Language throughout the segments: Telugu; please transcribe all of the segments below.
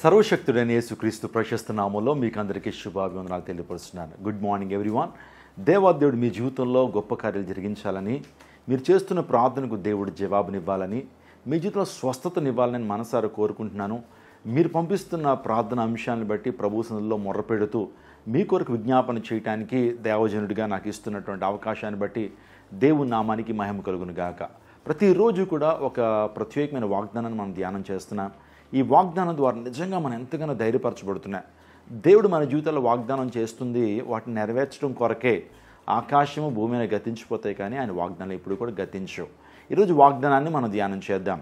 సర్వశక్తుడైన యేసుక్రీస్తు ప్రశస్త నామంలో మీకు అందరికీ శుభాభివందనాలు తెలియపరుస్తున్నాను. Good morning everyone. దేవాదేవుడు మీ జీవితంలో గొప్ప కార్యాలు జరిగించాలని, మీరు చేస్తున్న ప్రార్థనకు దేవుడు జవాబునివ్వాలని, మీ జీవితంలో స్వస్థతనివ్వాలని మనసారా కోరుకుంటున్నాను. మీరు పంపిస్తున్న ప్రార్థన అంశాలను బట్టి ప్రభు సన్నిధిలో మొర్రపెడుతూ మీ కొరకు విజ్ఞాపన చేయడానికి దేవజనుడిగా నాకు ఇస్తున్నటువంటి అవకాశాన్ని బట్టి దేవుని నామానికి మహిమ కలుగును గాక. ప్రతిరోజు కూడా ఒక ప్రత్యేకమైన వాగ్దానాన్ని మనం ధ్యానం చేస్తున్నాం. ఈ వాగ్దానం ద్వారా నిజంగా మనం ఎంతగానో ధైర్యపరచబడుతున్నాం. దేవుడు మన జీవితాల్లో వాగ్దానం చేస్తుంది వాటిని నెరవేర్చడం కొరకే. ఆకాశము భూమి మీద గతించిపోతాయి, కానీ ఆయన వాగ్దానాలు ఎప్పుడు కూడా గతించవు. ఈరోజు వాగ్దానాన్ని మనం ధ్యానం చేద్దాం.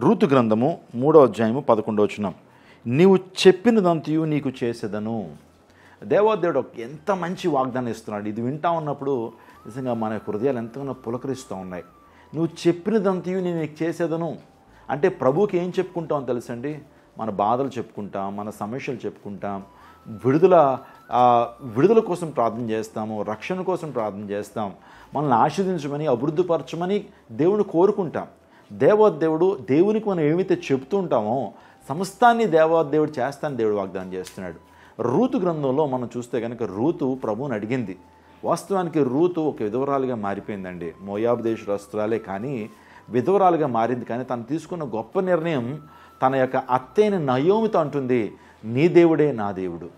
రూతు గ్రంథము 3వ అధ్యాయము 11వ వచనం. నీవు చెప్పినదంతయు నీకు చేసేదను. దేవాదేవుడు ఎంత మంచి వాగ్దానం ఇస్తున్నాడు. ఇది వింటా ఉన్నప్పుడు నిజంగా మన హృదయాలు ఎంతగానో పులకరిస్తూ ఉన్నాయి. నువ్వు చెప్పినదంతయు నేను నీకు చేసేదను అంటే ప్రభువుకి ఏం చెప్పుకుంటాం తెలుసండి? మన బాధలు చెప్పుకుంటాం, మన సమస్యలు చెప్పుకుంటాం, విడుదల కోసం ప్రార్థన చేస్తాము, రక్షణ కోసం ప్రార్థన చేస్తాం, మనల్ని ఆశీర్వదించమని అభివృద్ధిపరచమని దేవుని కోరుకుంటాం. దేవాదేవుడు దేవునికి మనం ఏమైతే చెప్తూ ఉంటామో సమస్తాన్ని దేవాదేవుడు చేస్తానని దేవుడు వాగ్దానం చేస్తున్నాడు. రూతు గ్రంథంలో మనం చూస్తే కనుక రూతు ప్రభువుని అడిగింది. వాస్తవానికి రూతు ఒక విధవరాలుగా మారిపోయిందండి. మోయాబు దేశస్తురాలే కానీ విధవరాలుగా మారింది. కానీ తను తీసుకున్న గొప్ప నిర్ణయం, తన యొక్క అత్తైన నయోమితో అంటుంది, నీ దేవుడే నా దేవుడు,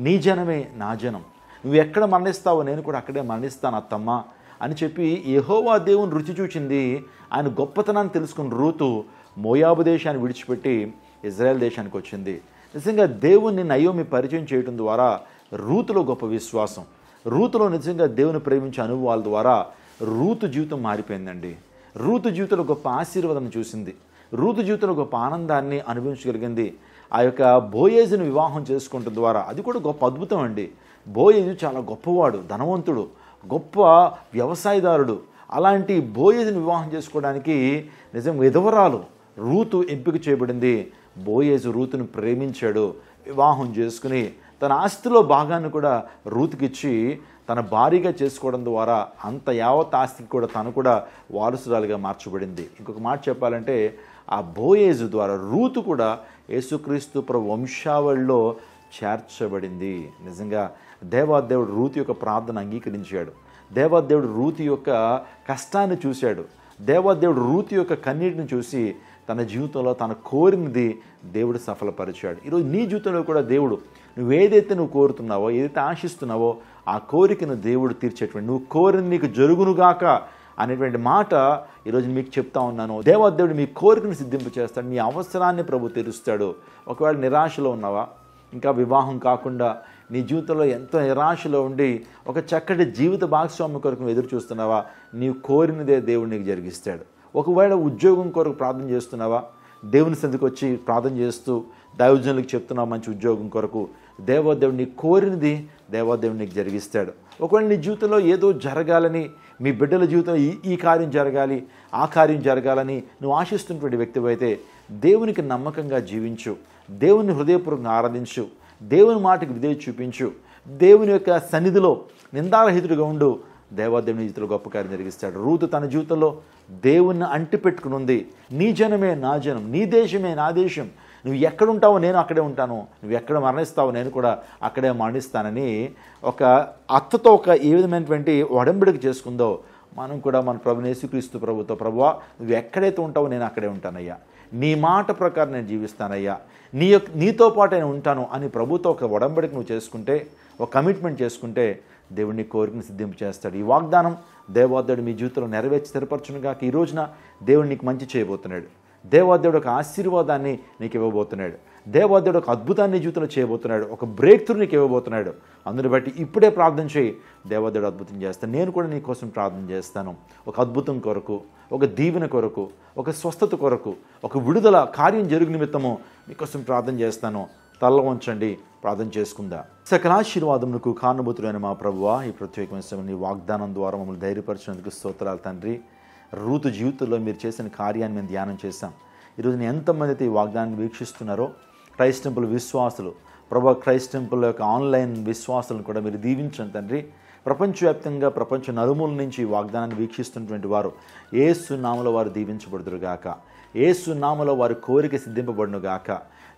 నీ జనమే నా జనం, నువ్వు ఎక్కడ మరణిస్తావో నేను కూడా అక్కడే మరణిస్తాను అత్తమ్మ అని చెప్పి యెహోవా దేవుని రుచి చూచింది. ఆయన గొప్పతనాన్ని తెలుసుకున్న రూతు మోయాబు దేశాన్ని విడిచిపెట్టి ఇజ్రాయెల్ దేశానికి వచ్చింది. నిజంగా దేవుణ్ణి నయోమి పరిచయం చేయడం ద్వారా రూతులో గొప్ప విశ్వాసం, రూతులో నిజంగా దేవుని ప్రేమించే అనుభవాల ద్వారా రూతు జీవితం మారిపోయిందండి. రూతు జీవితంలో గొప్ప ఆశీర్వాదం చూసింది. రూతు జీవితంలో గొప్ప ఆనందాన్ని అనుభవించగలిగింది. ఆ యొక్క బోయేజుని వివాహం చేసుకోవడం ద్వారా అది కూడా గొప్ప అద్భుతం అండి. బోయేజు చాలా గొప్పవాడు, ధనవంతుడు, గొప్ప వ్యవసాయదారుడు. అలాంటి బోయేజుని వివాహం చేసుకోవడానికి నిజం విధవరాలు రూతు ఎంపిక చేయబడింది. బోయేజు రూతుని ప్రేమించాడు, వివాహం చేసుకుని తన ఆస్తిలో భాగాన్ని కూడా రూతుకిచ్చి తన భారీగా చేసుకోవడం ద్వారా అంత యావత్ ఆస్తికి కూడా తను కూడా వారసురాలుగా మార్చబడింది. ఇంకొక మాట చెప్పాలంటే ఆ బోయేజు ద్వారా రూతు కూడా యేసుక్రీస్తు ప్రభు వంశావళిలో చేర్చబడింది. నిజంగా దేవాదేవుడు రూతు యొక్క ప్రార్థన అంగీకరించాడు. దేవాదేవుడు రూతు యొక్క కష్టాన్ని చూశాడు. దేవాదేవుడు రూతు యొక్క కన్నీటిని చూసి తన జీవితంలో తను కోరినది దేవుడు సఫలపరిచాడు. ఈరోజు నీ జీవితంలో కూడా దేవుడు నువ్వేదైతే నువ్వు కోరుతున్నావో, ఏదైతే ఆశిస్తున్నావో ఆ కోరికను దేవుడు తీర్చేటువంటి, నువ్వు కోరిన నీకు జరుగునుగాక అనేటువంటి మాట ఈరోజు మీకు చెప్తా ఉన్నాను. దేవాదేవుడు మీ కోరికను సిద్ధింపు చేస్తాడు, మీ అవసరాన్ని ప్రభు తీరుస్తాడు. ఒకవేళ నిరాశలో ఉన్నావా, ఇంకా వివాహం కాకుండా నీ జీవితంలో ఎంతో నిరాశలో ఉండి ఒక చక్కటి జీవిత భాగస్వామి కొరకు నువ్వు ఎదురు చూస్తున్నావా, నీవు కోరినదే దేవుడు నీకు జరిగిస్తాడు. ఒకవేళ ఉద్యోగం కొరకు ప్రార్థన చేస్తున్నావా, దేవుని సన్నిధికి వచ్చి ప్రార్థన చేస్తూ దైవజనులకు చెప్తున్నావు మంచి ఉద్యోగం కొరకు, దేవాదేవుడు నీకు కోరినది దేవాదేవుడు నీకు జరిగిస్తాడు. ఒకవేళ నీ జీవితంలో ఏదో జరగాలని, మీ బిడ్డల జీవితంలో ఈ కార్యం జరగాలి, ఆ కార్యం జరగాలని నువ్వు ఆశిస్తున్నటువంటి వ్యక్తి అయితే దేవునికి నమ్మకంగా జీవించు, దేవుని హృదయపూర్వకంగా ఆరాధించు, దేవుని మాటకి విధేయత చూపించు, దేవుని యొక్క సన్నిధిలో నిందారహితుడిగా ఉండు. దేవాదేవుని జీవితంలో గొప్ప కార్యం జరిగిస్తాడు. రూతు తన జీవితంలో దేవుణ్ణి అంటిపెట్టుకుని ఉంది. నీ జనమే నా జనం, నీ దేశమే నా దేశం, నువ్వు ఎక్కడుంటావో నేను అక్కడే ఉంటాను, నువ్వు ఎక్కడ మరణిస్తావో నేను కూడా అక్కడే మరణిస్తానని ఒక అత్తతో ఒక ఏ విధమైనటువంటి ఒడంబడిక చేసుకుందో మనం కూడా మన ప్రభువు యేసుక్రీస్తు ప్రభుతో, ప్రభువా నువ్వు ఎక్కడైతే ఉంటావో నేను అక్కడే ఉంటానయ్యా, నీ మాట ప్రకారం నేను జీవిస్తానయ్యా, నీతో పాటు నేను ఉంటాను అని ప్రభుతో ఒక ఒడంబడిక నువ్వు చేసుకుంటే, ఒక కమిట్మెంట్ చేసుకుంటే దేవుడిని కోరికను సిద్ధింపు చేస్తాడు. ఈ వాగ్దానం దేవాదేవుడు మీ జీవితంలో నెరవేర్చి స్థిరపరచునుగాక. ఈ రోజున దేవుడు నీకు మంచి చేయబోతున్నాడు. దేవాదేవుడు ఒక ఆశీర్వాదాన్ని నీకు ఇవ్వబోతున్నాడు. దేవాదేవుడు ఒక అద్భుతాన్ని జీవితంలో చేయబోతున్నాడు. ఒక బ్రేక్ త్రూ నీకు ఇవ్వబోతున్నాడు. అందుని బట్టి ఇప్పుడే ప్రార్థన చేయి, దేవాదేవుడు అద్భుతం చేస్తాను. నేను కూడా నీ కోసం ప్రార్థన చేస్తాను. ఒక అద్భుతం కొరకు, ఒక దీవెన కొరకు, ఒక స్వస్థత కొరకు, ఒక విడుదల కార్యం జరుగు నిమిత్తము నీకోసం ప్రార్థన చేస్తాను. తల్ల వంచండి, ప్రార్థన చేసుకుందా. సకలాశీర్వాదములకు కారణభూతుడైన మా ప్రభువా, ఈ ప్రత్యేకమైన నీ వాగ్దానం ద్వారా మమ్మల్ని ధైర్యపరిచినందుకు స్తోత్రాలు తండ్రి. రూతు జీవితంలో మీరు చేసిన కార్యాన్ని మేము ధ్యానం చేశాం. ఈరోజు ఎంతమంది అయితే ఈ వాగ్దానాన్ని వీక్షిస్తున్నారో క్రైస్ట్ టెంపుల్ విశ్వాసులు, ప్రభు క్రైస్ట్ టెంపుల్ యొక్క ఆన్లైన్ విశ్వాసులను కూడా మీరు దీవించండి తండ్రి. ప్రపంచవ్యాప్తంగా ప్రపంచ నలుమూల నుంచి ఈ వాగ్దానాన్ని వీక్షిస్తున్నటువంటి వారు యేసు నామములో వారు దీవించబడుదురుగాక. యేసు నామములో వారి కోరిక సిద్ధింపబడునుగాక.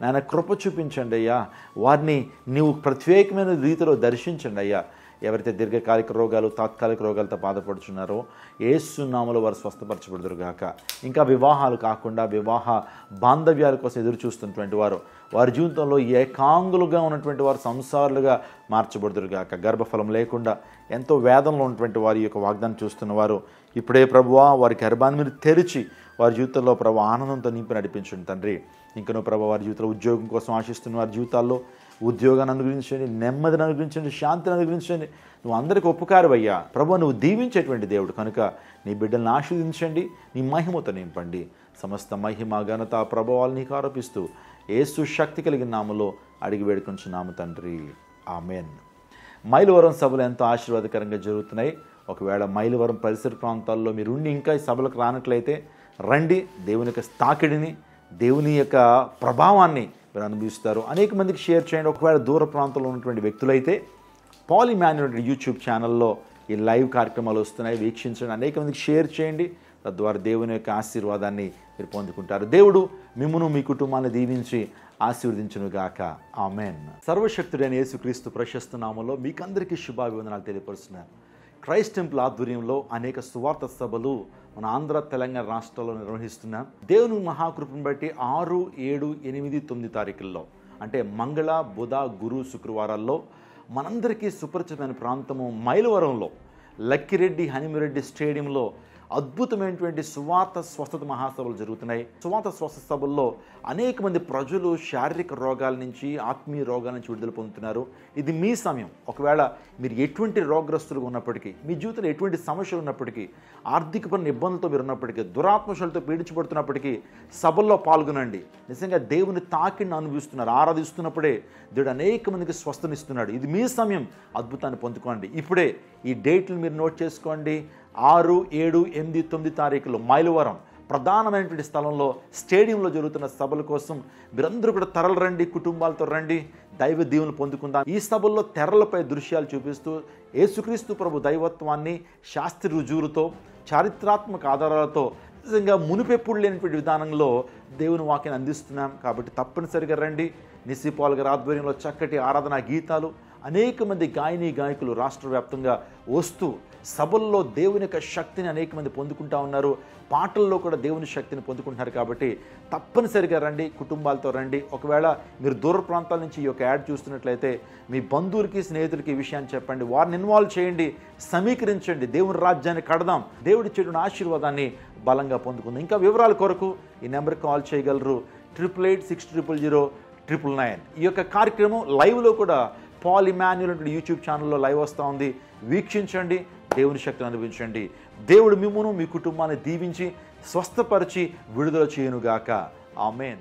నాయన కృప చూపించండి అయ్యా. వారిని నీవు ప్రత్యేకమైన రీతిలో దర్శించండి అయ్యా. ఎవరైతే దీర్ఘకాలిక రోగాలు, తాత్కాలిక రోగాలతో బాధపడుచున్నారో యేసు నామములో వారు స్వస్థపరచబడుదురుగాక. ఇంకా వివాహాలు కాకుండా వివాహ బాంధవ్యాల కోసం ఎదురు చూస్తున్నటువంటి వారు, వారి జీవితంలో ఏకాంగులుగా ఉన్నటువంటి వారు సంసారులుగా మార్చబడుదురుగాక. గర్భఫలం లేకుండా ఎంతో వేదనలో ఉన్నటువంటి వారి యొక్క వాగ్దానం చూస్తున్నవారు ఇప్పుడే ప్రభువా వారి గర్భాన్ని మీరు తెరిచి వారి జీవితంలో ప్రభు ఆనందంతో నింపి నడిపించండి తండ్రి. ఇంకనూ ప్రభు వారి జీవితంలో ఉద్యోగం కోసం ఆశిస్తున్న వారి జీవితాల్లో ఉద్యోగాన్ని అనుగ్రహించండి, నెమ్మదిని అనుగ్రహించండి, శాంతిని అనుగ్రహించండి. నువ్వు అందరికీ ఉపకారమయ్యా ప్రభు, నువ్వు దీవించేటువంటి దేవుడు కనుక నీ బిడ్డలను ఆశీర్వదించండి, నీ మహిమతో నింపండి. సమస్త మహిమ ఘనత ప్రభావాలు నీకు ఆరోపిస్తూ యేసు శక్తి కలిగిన నామములో అడిగి వేడుకొంచున్నాము తండ్రి, ఆమెన్. మైలవరం సభలు ఎంతో ఆశీర్వాదకరంగా జరుగుతున్నాయి. ఒకవేళ మైలవరం పరిసర ప్రాంతాల్లో మీరు ఉండి ఇంకా ఈ సభలకు రానట్లయితే రండి. దేవుని యొక్క తాకిడిని, దేవుని యొక్క ప్రభావాన్ని మీరు అనుభవిస్తారు. అనేక మందికి షేర్ చేయండి. ఒకవేళ దూర ప్రాంతంలో ఉన్నటువంటి వ్యక్తులైతే పాల్ ఇమాన్యుయల్ యూట్యూబ్ ఛానల్లో ఈ లైవ్ కార్యక్రమాలు వస్తున్నాయి, వీక్షించండి. అనేక మందికి షేర్ చేయండి. తద్వారా దేవుని యొక్క ఆశీర్వాదాన్ని మీరు పొందుకుంటారు. దేవుడు మిమ్మును మీ కుటుంబాన్ని దీవించి ఆశీర్వదించునుగాక. ఆమెన్. సర్వశక్తుడైన యేసుక్రీస్తు ప్రశస్త నామములో మీకందరికీ శుభాభివందనాలు తెలియపరుస్తున్నాను. క్రైస్ట్ టెంపుల్ ఆధ్వర్యంలో అనేక సువార్త సభలు మన ఆంధ్ర, తెలంగాణ రాష్ట్రాల్లో నిర్వహిస్తున్నాం. దేవుని మహాకృపను బట్టి 6, 7, 8, 9 తారీఖుల్లో అంటే మంగళ, బుధ, గురు, శుక్రవారాల్లో మనందరికీ సుపరిచితమైన ప్రాంతము మైలవరంలో లక్కిరెడ్డి హనుమిరెడ్డి స్టేడియంలో అద్భుతమైనటువంటి సువార్త స్వస్థత మహాసభలు జరుగుతున్నాయి. సువార్త స్వస్థత సభల్లో అనేక మంది ప్రజలు శారీరక రోగాల నుంచి, ఆత్మీయ రోగాల నుంచి విడుదల పొందుతున్నారు. ఇది మీ సమయం. ఒకవేళ మీరు ఎటువంటి రోగగ్రస్తులుగా ఉన్నప్పటికీ, మీ జీవితంలో ఎటువంటి సమస్యలు ఉన్నప్పటికీ, ఆర్థికపరమైన ఇబ్బందులతో మీరు ఉన్నప్పటికీ, దురాత్మశలతో పీడించబడుతున్నప్పటికీ సభల్లో పాల్గొనండి. నిజంగా దేవుని తాకిడిని అనుభవిస్తున్నారు. ఆరాధిస్తున్నప్పుడే దేవుడు అనేక మందికి స్వస్థనిస్తున్నాడు. ఇది మీ సమయం. అద్భుతాన్ని పొందుకోండి. ఇప్పుడే ఈ డేట్లు మీరు నోట్ చేసుకోండి. 6, 7, 8, 9 తారీఖులు మైలవరం ప్రధానమైనటువంటి స్థలంలో స్టేడియంలో జరుగుతున్న సభల కోసం మీరందరూ కూడా తరలిరండి, కుటుంబాలతో రండి, దైవ దీవెనలు పొందుకుందాం. ఈ సభల్లో తెరలపై దృశ్యాలు చూపిస్తూ యేసుక్రీస్తు ప్రభు దైవత్వాన్ని శాస్త్ర రుజువులతో, చారిత్రాత్మక ఆధారాలతో నిజంగా మునుపెప్పుడు లేనటువంటి విధానంలో దేవుని వాక్యాన్ని అందిస్తున్నాం. కాబట్టి తప్పనిసరిగా రండి. నిస్సిపాల్ గారి ఆధ్వర్యంలో చక్కటి ఆరాధనా గీతాలు, అనేక మంది గాయని గాయకులు రాష్ట్ర వ్యాప్తంగా వస్తూ సభల్లో దేవుని యొక్క శక్తిని అనేక మంది పొందుకుంటా ఉన్నారు. పాటల్లో కూడా దేవుని శక్తిని పొందుకుంటున్నారు. కాబట్టి తప్పనిసరిగా రండి, కుటుంబాలతో రండి. ఒకవేళ మీరు దూర ప్రాంతాల నుంచి ఈ యొక్క యాడ్ చూస్తున్నట్లయితే మీ బంధువులకి, స్నేహితులకి ఈ విషయాన్ని చెప్పండి. వారిని ఇన్వాల్వ్ చేయండి, సమీకరించండి. దేవుని రాజ్యాన్ని కడదాం. దేవుడిచ్చేటువంటి ఆశీర్వాదాన్ని బలంగా పొందుకుందాం. ఇంకా వివరాల కొరకు ఈ నెంబర్కి కాల్ చేయగలరు. 8886000999. ఈ యొక్క కార్యక్రమం లైవ్లో కూడా పాల్ ఇమాన్యుయల్ యూట్యూబ్ ఛానల్లో లైవ్ వస్తూ ఉంది. వీక్షించండి, దేవుని శక్తిని అనుభవించండి. దేవుడు మిమ్మును, మీ కుటుంబాన్ని దీవించి స్వస్థపరిచి విడుదల చేయునుగాక. ఆమేన్.